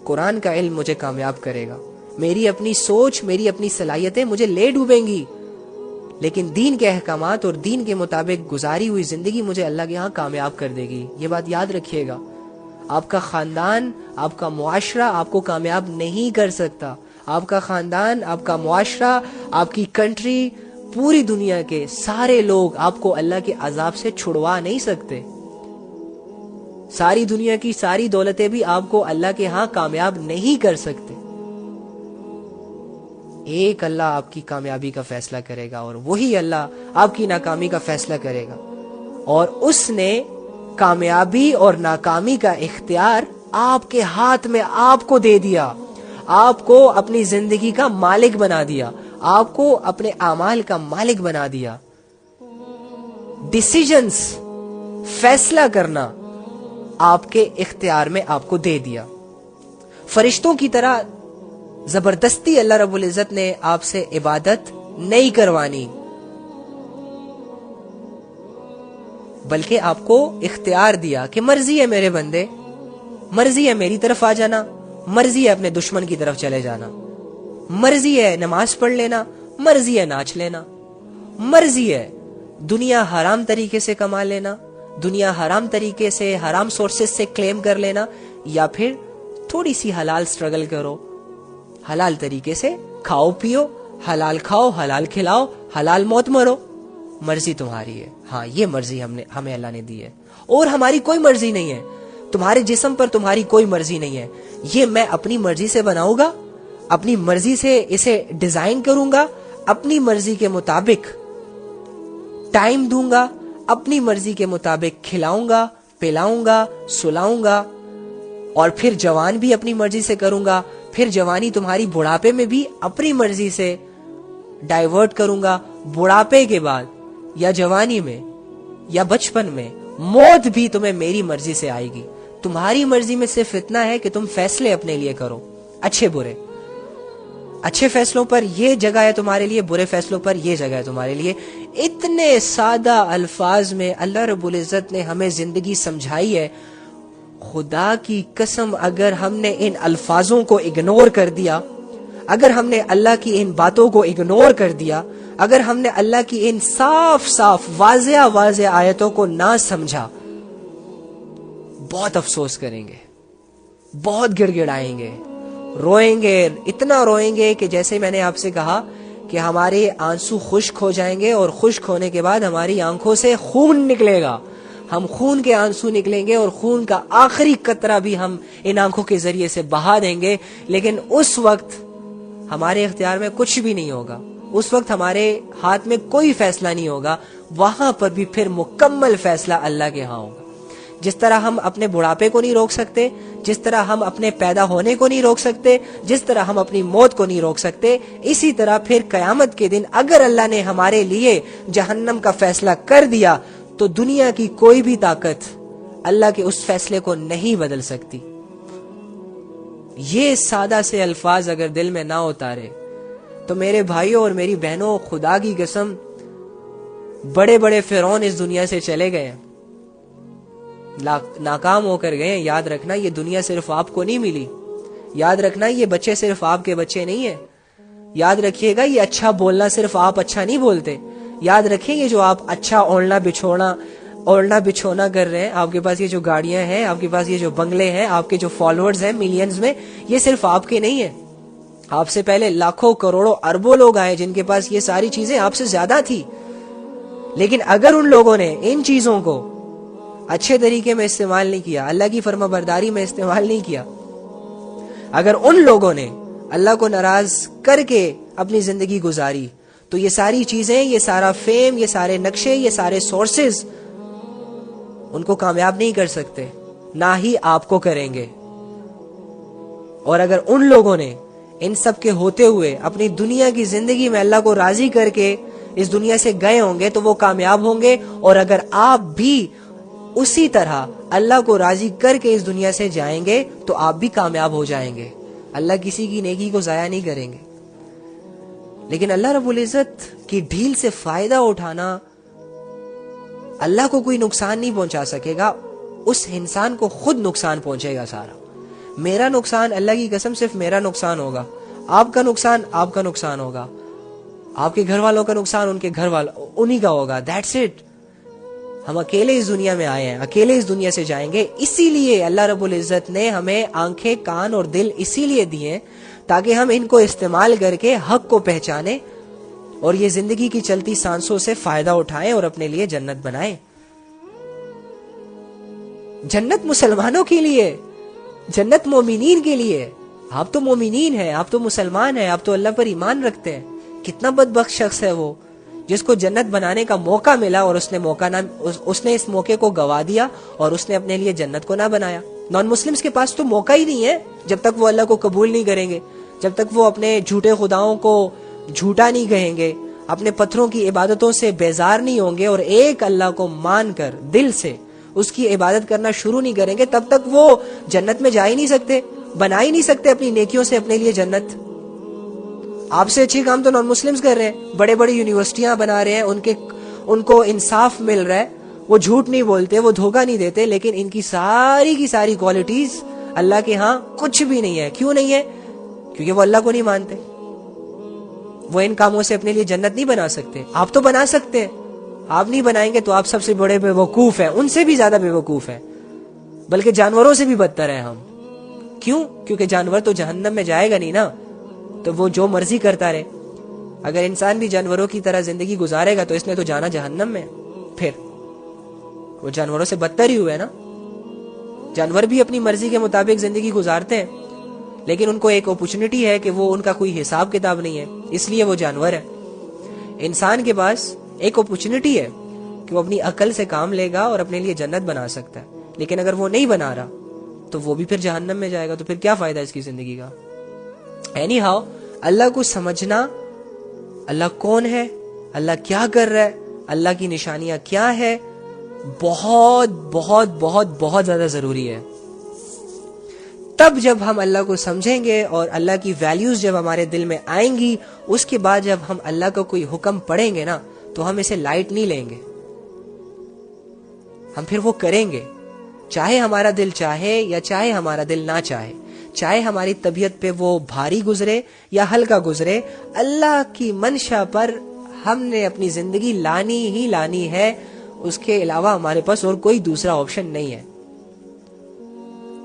قرآن کا علم مجھے کامیاب کرے گا، میری اپنی سوچ، میری اپنی صلاحیتیں مجھے لے ڈوبیں گی، لیکن دین کے احکامات اور دین کے مطابق گزاری ہوئی زندگی مجھے اللہ کے ہاں کامیاب کر دے گی۔ یہ بات یاد رکھیے گا، آپ کا خاندان، آپ کا معاشرہ آپ کو کامیاب نہیں کر سکتا۔ آپ کا خاندان، آپ کا معاشرہ، آپ کی کنٹری، پوری دنیا کے سارے لوگ آپ کو اللہ کے عذاب سے چھڑوا نہیں سکتے۔ ساری دنیا کی ساری دولتیں بھی آپ کو اللہ کے ہاں کامیاب نہیں کر سکتے۔ ایک اللہ آپ کی کامیابی کا فیصلہ کرے گا، اور وہی اللہ آپ کی ناکامی کا فیصلہ کرے گا، اور اس نے کامیابی اور ناکامی کا اختیار آپ کے ہاتھ میں آپ کو دے دیا، آپ کو اپنی زندگی کا مالک بنا دیا، آپ کو اپنے اعمال کا مالک بنا دیا۔ ڈیسیژنز، فیصلہ کرنا آپ کے اختیار میں آپ کو دے دیا۔ فرشتوں کی طرح زبردستی اللہ رب العزت نے آپ سے عبادت نہیں کروانی، بلکہ آپ کو اختیار دیا کہ مرضی ہے میرے بندے، مرضی ہے میری طرف آ جانا، مرضی ہے اپنے دشمن کی طرف چلے جانا، مرضی ہے نماز پڑھ لینا، مرضی ہے ناچ لینا، مرضی ہے دنیا حرام طریقے سے کما لینا، دنیا حرام طریقے سے، حرام سورسز سے کلیم کر لینا، یا پھر تھوڑی سی حلال سٹرگل کرو، حلال طریقے سے کھاؤ پیو، حلال کھاؤ، حلال کھلاؤ، حلال موت مرو، مرضی تمہاری ہے۔ ہاں، یہ مرضی ہمیں اللہ نے دی ہے، اور ہماری کوئی مرضی نہیں ہے۔ تمہارے جسم پر تمہاری کوئی مرضی نہیں ہے، یہ میں اپنی مرضی سے بناؤں گا، اپنی مرضی سے اسے ڈیزائن کروں گا، اپنی مرضی کے مطابق ٹائم دوں گا، اپنی مرضی کے مطابق کھلاؤں گا، پلاؤں گا، سلاؤں گا، اور پھر جوان بھی اپنی مرضی سے کروں گا، پھر جوانی تمہاری بڑھاپے میں بھی اپنی مرضی سے ڈائیورٹ کروں گا، بڑھاپے کے بعد یا جوانی میں یا بچپن میں موت بھی تمہیں میری مرضی سے آئے گی۔ تمہاری مرضی میں صرف اتنا ہے کہ تم فیصلے اپنے لیے کرو، اچھے برے۔ اچھے فیصلوں پر یہ جگہ ہے تمہارے لیے، برے فیصلوں پر یہ جگہ ہے تمہارے لیے۔ اتنے سادہ الفاظ میں اللہ رب العزت نے ہمیں زندگی سمجھائی ہے۔ خدا کی قسم، اگر ہم نے ان الفاظوں کو اگنور کر دیا، اگر ہم نے اللہ کی ان باتوں کو اگنور کر دیا، اگر ہم نے اللہ کی ان صاف صاف واضح آیتوں کو نہ سمجھا، بہت افسوس کریں گے، بہت گڑ گڑائیں گے، روئیں گے، اتنا روئیں گے کہ جیسے میں نے آپ سے کہا کہ ہمارے آنسو خشک ہو جائیں گے، اور خشک ہونے کے بعد ہماری آنکھوں سے خون نکلے گا، ہم خون کے آنسو نکلیں گے، اور خون کا آخری قطرہ بھی ہم ان آنکھوں کے ذریعے سے بہا دیں گے، لیکن اس وقت ہمارے اختیار میں کچھ بھی نہیں ہوگا، اس وقت ہمارے ہاتھ میں کوئی فیصلہ نہیں ہوگا، وہاں پر بھی پھر مکمل فیصلہ اللہ کے ہاں ہوگا۔ جس طرح ہم اپنے بڑھاپے کو نہیں روک سکتے، جس طرح ہم اپنے پیدا ہونے کو نہیں روک سکتے، جس طرح ہم اپنی موت کو نہیں روک سکتے، اسی طرح پھر قیامت کے دن اگر اللہ نے ہمارے لیے جہنم کا فیصلہ کر دیا تو دنیا کی کوئی بھی طاقت اللہ کے اس فیصلے کو نہیں بدل سکتی۔ یہ سادہ سے الفاظ اگر دل میں نہ اتارے تو میرے بھائیوں اور میری بہنوں، خدا کی قسم، بڑے بڑے فرعون اس دنیا سے چلے گئے، ناکام ہو کر گئے۔ یاد رکھنا یہ دنیا صرف آپ کو نہیں ملی، یاد رکھنا یہ بچے صرف آپ کے بچے نہیں ہیں، یاد رکھیے گا یہ اچھا بولنا صرف آپ اچھا نہیں بولتے، یاد رکھیں یہ جو آپ اچھا اوڑھنا بچھونا کر رہے ہیں، آپ کے پاس یہ جو گاڑیاں ہیں، آپ کے پاس یہ جو بنگلے ہیں، آپ کے جو فالوورز ہیں ملینز میں، یہ صرف آپ کے نہیں ہیں۔ آپ سے پہلے لاکھوں کروڑوں اربوں لوگ آئے جن کے پاس یہ ساری چیزیں آپ سے زیادہ تھی، لیکن اگر ان لوگوں نے ان چیزوں کو اچھے طریقے میں استعمال نہیں کیا، اللہ کی فرما برداری میں استعمال نہیں کیا، اگر ان لوگوں نے اللہ کو ناراض کر کے اپنی زندگی گزاری، تو یہ ساری چیزیں، یہ سارا فیم، یہ سارے نقشے، یہ سارے سورسز ان کو کامیاب نہیں کر سکتے، نہ ہی آپ کو کریں گے۔ اور اگر ان لوگوں نے ان سب کے ہوتے ہوئے اپنی دنیا کی زندگی میں اللہ کو راضی کر کے اس دنیا سے گئے ہوں گے تو وہ کامیاب ہوں گے، اور اگر آپ بھی اسی طرح اللہ کو راضی کر کے اس دنیا سے جائیں گے تو آپ بھی کامیاب ہو جائیں گے۔ اللہ کسی کی نیکی کو ضائع نہیں کریں گے، لیکن اللہ رب العزت کی ڈھیل سے فائدہ اٹھانا اللہ کو کوئی نقصان نہیں پہنچا سکے گا، اس انسان کو خود نقصان پہنچے گا سارا۔ میرا نقصان اللہ کی قسم صرف میرا نقصان ہوگا, آپ کا نقصان آپ کا نقصان ہوگا, آپ کے گھر والوں کا نقصان ان کے گھر والوں انہی کا ہوگا. That's it. ہم اکیلے اس دنیا میں آئے ہیں, اکیلے اس دنیا سے جائیں گے. اسی لیے اللہ رب العزت نے ہمیں آنکھیں, کان اور دل اسی لیے دیے تاکہ ہم ان کو استعمال کر کے حق کو پہچانیں اور یہ زندگی کی چلتی سانسوں سے فائدہ اٹھائیں اور اپنے لیے جنت بنائیں. جنت مسلمانوں کے لیے, جنت مومنین کے لیے. آپ تو مومنین ہیں, آپ تو مسلمان ہیں, آپ تو اللہ پر ایمان رکھتے ہیں. کتنا بدبخت شخص ہے وہ جس کو جنت بنانے کا موقع ملا اور اس نے اس موقع کو گوا دیا اور اس نے اپنے لیے جنت کو نہ بنایا. نان مسلمز کے پاس تو موقع ہی نہیں ہے جب تک وہ اللہ کو قبول نہیں کریں گے, جب تک وہ اپنے جھوٹے خداؤں کو جھوٹا نہیں کہیں گے, اپنے پتھروں کی عبادتوں سے بیزار نہیں ہوں گے اور ایک اللہ کو مان کر دل سے اس کی عبادت کرنا شروع نہیں کریں گے, تب تک وہ جنت میں جا ہی نہیں سکتے, بنا ہی نہیں سکتے اپنی نیکیوں سے اپنے لیے جنت. آپ سے اچھے کام تو نان مسلمز کر رہے ہیں, بڑے بڑے یونیورسٹیاں بنا رہے ہیں, ان کو انصاف مل رہا ہے, وہ جھوٹ نہیں بولتے, وہ دھوکہ نہیں دیتے, لیکن ان کی ساری کوالٹیز اللہ کے ہاں کچھ بھی نہیں ہے. کیوں نہیں ہے؟ کیونکہ وہ اللہ کو نہیں مانتے. وہ ان کاموں سے اپنے لیے جنت نہیں بنا سکتے. آپ تو بنا سکتے ہیں, آپ نہیں بنائیں گے تو آپ سب سے بڑے بے وقوف ہیں, ان سے بھی زیادہ بے وقوف ہیں, بلکہ جانوروں سے بھی بدتر ہیں ہم. کیوں؟ کیونکہ جانور تو جہنم میں جائے گا نہیں نا, تو وہ جو مرضی کرتا رہے. اگر انسان بھی جانوروں کی طرح زندگی گزارے گا تو اس نے تو جانا جہنم میں, پھر وہ جانوروں سے بدتر ہی ہوئے نا. جانور بھی اپنی مرضی کے مطابق زندگی گزارتے ہیں, لیکن ان کو ایک اپرچونٹی ہے کہ وہ ان کا کوئی حساب کتاب نہیں ہے, اس لیے وہ جانور ہے. انسان کے پاس ایک اپرچونٹی ہے کہ وہ اپنی عقل سے کام لے گا اور اپنے لیے جنت بنا سکتا ہے, لیکن اگر وہ نہیں بنا رہا تو وہ بھی پھر جہنم میں جائے گا. تو پھر کیا فائدہ اس کی زندگی کا؟ اینی ہاؤ, اللہ کو سمجھنا, اللہ کون ہے, اللہ کیا کر رہا ہے, اللہ کی نشانیاں کیا ہے, بہت بہت بہت بہت زیادہ ضروری ہے. تب جب ہم اللہ کو سمجھیں گے اور اللہ کی ویلیوز جب ہمارے دل میں آئیں گی, اس کے بعد جب ہم اللہ کا کوئی حکم پڑھیں گے نا تو ہم اسے لائٹ نہیں لیں گے, ہم پھر وہ کریں گے, چاہے ہمارا دل چاہے یا چاہے ہمارا دل نہ چاہے, چاہے ہماری طبیعت پہ وہ بھاری گزرے یا ہلکا گزرے. اللہ کی منشا پر ہم نے اپنی زندگی لانی ہی لانی ہے, اس کے علاوہ ہمارے پاس اور کوئی دوسرا آپشن نہیں ہے.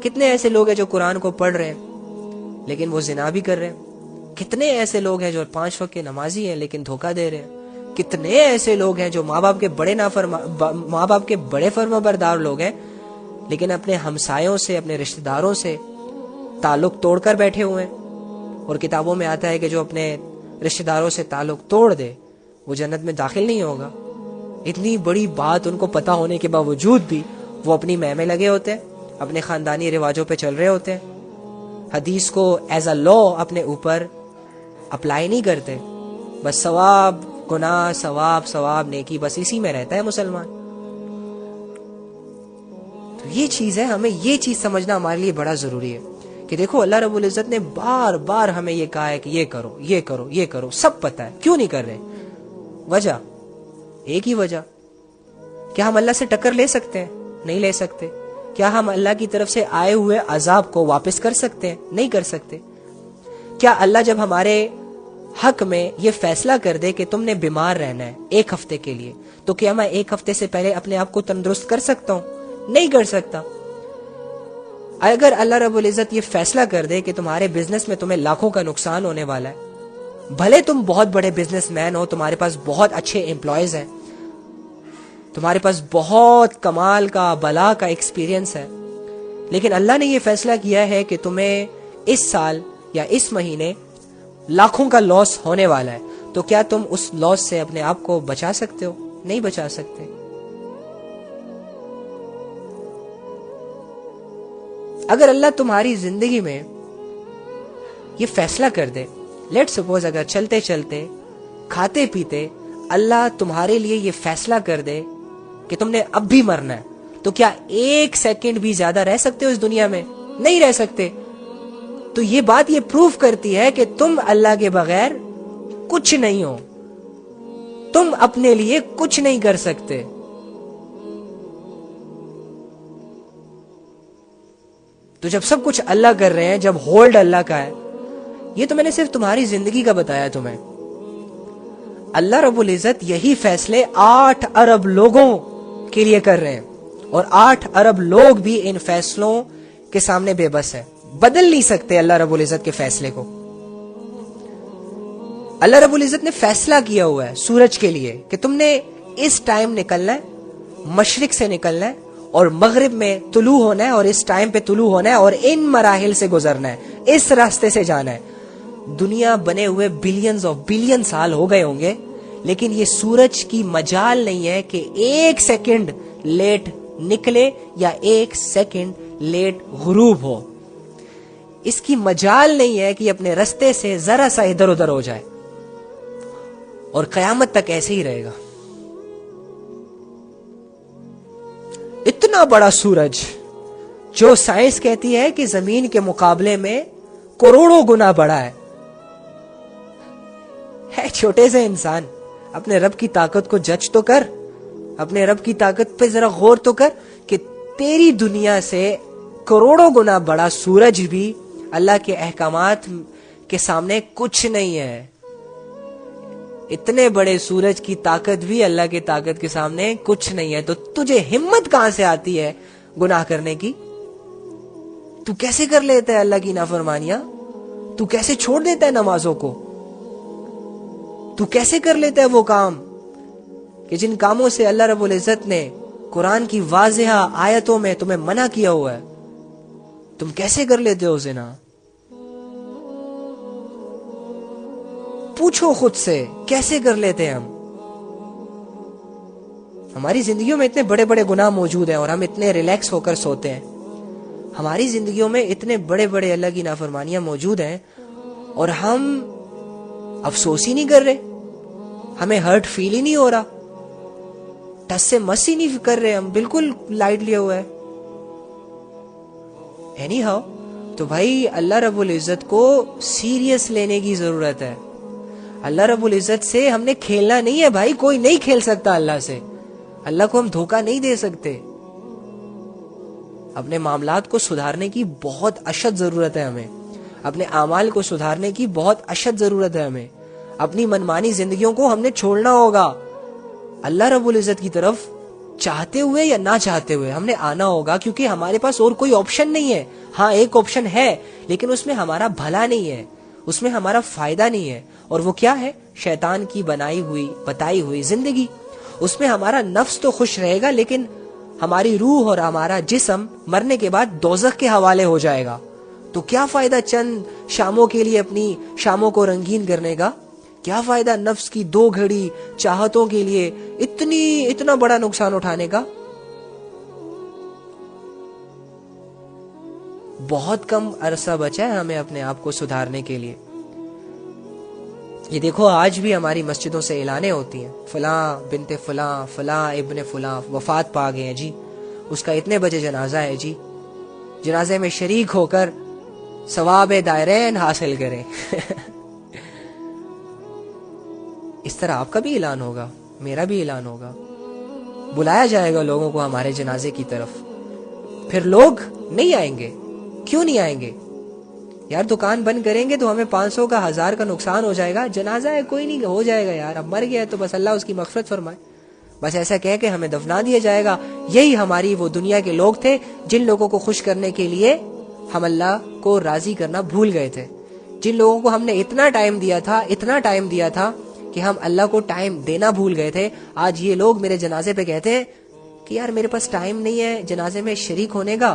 کتنے ایسے لوگ ہیں جو قرآن کو پڑھ رہے ہیں لیکن وہ زنا بھی کر رہے ہیں. کتنے ایسے لوگ ہیں جو 5 وقت کے نمازی ہیں لیکن دھوکہ دے رہے ہیں. کتنے ایسے لوگ ہیں جو ماں باپ کے بڑے فرما بردار لوگ ہیں لیکن اپنے ہمسایوں سے, اپنے رشتہ داروں سے تعلق توڑ کر بیٹھے ہوئے ہیں. اور کتابوں میں آتا ہے کہ جو اپنے رشتہ داروں سے تعلق توڑ دے وہ جنت میں داخل نہیں ہوگا. اتنی بڑی بات ان کو پتا ہونے کے باوجود بھی وہ اپنی مہ میں لگے ہوتے ہیں, اپنے خاندانی رواجوں پہ چل رہے ہوتے ہیں, حدیث کو ایز اے لا اپنے اوپر اپلائی نہیں کرتے. بس ثواب گناہ, ثواب ثواب نیکی, بس اسی میں رہتا ہے مسلمان. تو یہ چیز ہے, ہمیں یہ چیز سمجھنا ہمارے لیے بڑا ضروری ہے کہ دیکھو اللہ رب العزت نے بار بار ہمیں یہ کہا ہے کہ یہ کرو یہ کرو یہ کرو, سب پتہ ہے, کیوں نہیں کر رہے؟ وجہ ایک ہی وجہ, کیا ہم اللہ سے ٹکر لے سکتے ہیں؟ نہیں لے سکتے. کیا ہم اللہ کی طرف سے آئے ہوئے عذاب کو واپس کر سکتے ہیں؟ نہیں کر سکتے. کیا اللہ جب ہمارے حق میں یہ فیصلہ کر دے کہ تم نے بیمار رہنا ہے 1 ہفتے کے لیے, تو کیا میں 1 ہفتے سے پہلے اپنے آپ کو تندرست کر سکتا ہوں؟ نہیں کر سکتا. اگر اللہ رب العزت یہ فیصلہ کر دے کہ تمہارے بزنس میں تمہیں لاکھوں کا نقصان ہونے والا ہے, بھلے تم بہت بڑے بزنس مین ہو, تمہارے پاس بہت اچھے امپلائیز ہیں, تمہارے پاس بہت کمال کا بلا کا ایکسپیرینس ہے, لیکن اللہ نے یہ فیصلہ کیا ہے کہ تمہیں اس سال یا اس مہینے لاکھوں کا لاس ہونے والا ہے, تو کیا تم اس لاس سے اپنے آپ کو بچا سکتے ہو؟ نہیں بچا سکتے. اگر اللہ تمہاری زندگی میں یہ فیصلہ کر دے, لیٹ سپوز اگر چلتے چلتے کھاتے پیتے اللہ تمہارے لیے یہ فیصلہ کر دے کہ تم نے اب بھی مرنا ہے, تو کیا 1 سیکنڈ بھی زیادہ رہ سکتے ہو اس دنیا میں؟ نہیں رہ سکتے. تو یہ بات یہ پروف کرتی ہے کہ تم اللہ کے بغیر کچھ نہیں ہو, تم اپنے لیے کچھ نہیں کر سکتے. تو جب سب کچھ اللہ کر رہے ہیں، جب ہولڈ اللہ کا ہے، یہ تو میں نے صرف تمہاری زندگی کا بتایا تمہیں. اللہ رب العزت یہی فیصلے 8 ارب لوگوں کے لیے کر رہے ہیں، اور 8 ارب لوگ بھی ان فیصلوں کے سامنے بے بس ہے، بدل نہیں سکتے اللہ رب العزت کے فیصلے کو. اللہ رب العزت نے فیصلہ کیا ہوا ہے سورج کے لیے کہ تم نے اس ٹائم نکلنا ہے، مشرق سے نکلنا ہے اور مغرب میں طلوع ہونا ہے، اور اس ٹائم پہ طلوع ہونا ہے، اور ان مراحل سے گزرنا ہے، اس راستے سے جانا ہے. دنیا بنے ہوئے بلین سال ہو گئے ہوں گے، لیکن یہ سورج کی مجال نہیں ہے کہ 1 سیکنڈ لیٹ نکلے یا 1 سیکنڈ لیٹ غروب ہو. اس کی مجال نہیں ہے کہ اپنے رستے سے ذرا سا ادھر ادھر ہو جائے، اور قیامت تک ایسے ہی رہے گا. اتنا بڑا سورج جو سائنس کہتی ہے کہ زمین کے مقابلے میں کروڑوں گنا بڑا ہے چھوٹے سے انسان. اپنے رب کی طاقت کو جج تو کر، اپنے رب کی طاقت پہ ذرا غور تو کر کہ تیری دنیا سے کروڑوں گنا بڑا سورج بھی اللہ کے احکامات کے سامنے کچھ نہیں ہے. اتنے بڑے سورج کی طاقت بھی اللہ کی طاقت کے سامنے کچھ نہیں ہے. تو تجھے ہمت کہاں سے آتی ہے گناہ کرنے کی؟ تو کیسے کر لیتا ہے اللہ کی نافرمانیاں؟ تو کیسے چھوڑ دیتا ہے نمازوں کو؟ تو کیسے کر لیتا ہے وہ کام کہ جن کاموں سے اللہ رب العزت نے قرآن کی واضح آیتوں میں تمہیں منع کیا ہوا ہے؟ تم کیسے کر لیتے ہو زنا؟ پوچھو خود سے، کیسے کر لیتے ہیں ہم؟ ہماری زندگیوں میں اتنے بڑے بڑے گناہ موجود ہیں اور ہم اتنے ریلیکس ہو کر سوتے ہیں. ہماری زندگیوں میں اتنے بڑے بڑے اللہ کی نافرمانیاں موجود ہیں اور ہم افسوس ہی نہیں کر رہے، ہمیں ہرٹ فیل ہی نہیں ہو رہا، ٹس سے مس ہی نہیں کر رہے، ہم بالکل لائٹ لیا ہوا ہے. اینی ہاؤ، تو بھائی اللہ رب العزت کو سیریس لینے کی ضرورت ہے. اللہ رب العزت سے ہم نے کھیلنا نہیں ہے بھائی. کوئی نہیں کھیل سکتا اللہ سے. اللہ کو ہم دھوکہ نہیں دے سکتے. اپنے معاملات کو سدھارنے کی بہت اشد ضرورت ہے ہمیں. اپنے اعمال کو سدھارنے کی بہت اشد ضرورت ہے ہمیں. اپنی منمانی زندگیوں کو ہم نے چھوڑنا ہوگا. اللہ رب العزت کی طرف چاہتے ہوئے یا نہ چاہتے ہوئے ہم نے آنا ہوگا، کیونکہ ہمارے پاس اور کوئی آپشن نہیں ہے. ہاں ایک آپشن ہے، لیکن اس میں ہمارا بھلا نہیں ہے، اس میں ہمارا فائدہ نہیں ہے. اور وہ کیا ہے؟ شیطان کی بتائی ہوئی زندگی. اس میں ہمارا نفس تو خوش رہے گا، لیکن ہماری روح اور ہمارا جسم مرنے کے بعد دوزخ کے حوالے ہو جائے گا. تو کیا فائدہ چند شاموں کے لیے اپنی شاموں کو رنگین کرنے کا؟ کیا فائدہ نفس کی 2 گھڑی چاہتوں کے لیے اتنا بڑا نقصان اٹھانے کا؟ بہت کم عرصہ بچا ہے ہمیں اپنے آپ کو سدھارنے کے لیے. یہ دیکھو آج بھی ہماری مسجدوں سے اعلانیں ہوتی ہیں، فلاں بنت فلاں، فلاں ابن فلاں وفات پا گئے ہیں جی، اس کا اتنے بجے جنازہ ہے جی، جنازے میں شریک ہو کر ثواب دائرین حاصل کریں. اس طرح آپ کا بھی اعلان ہوگا، میرا بھی اعلان ہوگا، بلایا جائے گا لوگوں کو ہمارے جنازے کی طرف. پھر لوگ نہیں آئیں گے. کیوں نہیں آئیں گے یار؟ دکان بند کریں گے تو ہمیں 500 کا 1000 کا نقصان ہو جائے گا. جنازہ ہے کوئی نہیں، ہو جائے گا یار، اب مر گیا ہے تو بس اللہ اس کی مغفرت فرمائے، بس ایسا کہہ کے ہمیں دفنا دیا جائے گا. یہی ہماری وہ دنیا کے لوگ تھے جن لوگوں کو خوش کرنے کے لیے ہم اللہ کو راضی کرنا بھول گئے تھے. جن لوگوں کو ہم نے اتنا ٹائم دیا تھا کہ ہم اللہ کو ٹائم دینا بھول گئے تھے. آج یہ لوگ میرے جنازے پہ کہتے ہیں کہ یار میرے پاس ٹائم نہیں ہے جنازے میں شریک ہونے کا،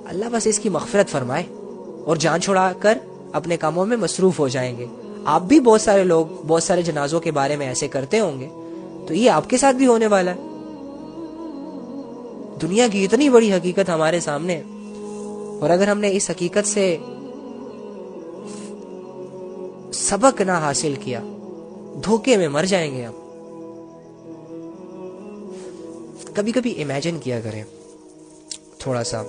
اللہ بس اس کی مغفرت فرمائے، اور جان چھڑا کر اپنے کاموں میں مصروف ہو جائیں گے. آپ بھی بہت سارے لوگ بہت سارے جنازوں کے بارے میں ایسے کرتے ہوں گے، تو یہ آپ کے ساتھ بھی ہونے والا ہے. دنیا کی اتنی بڑی حقیقت ہمارے سامنے، اور اگر ہم نے اس حقیقت سے سبق نہ حاصل کیا، دھوکے میں مر جائیں گے ہم. کبھی کبھی امیجن کیا کریں تھوڑا سا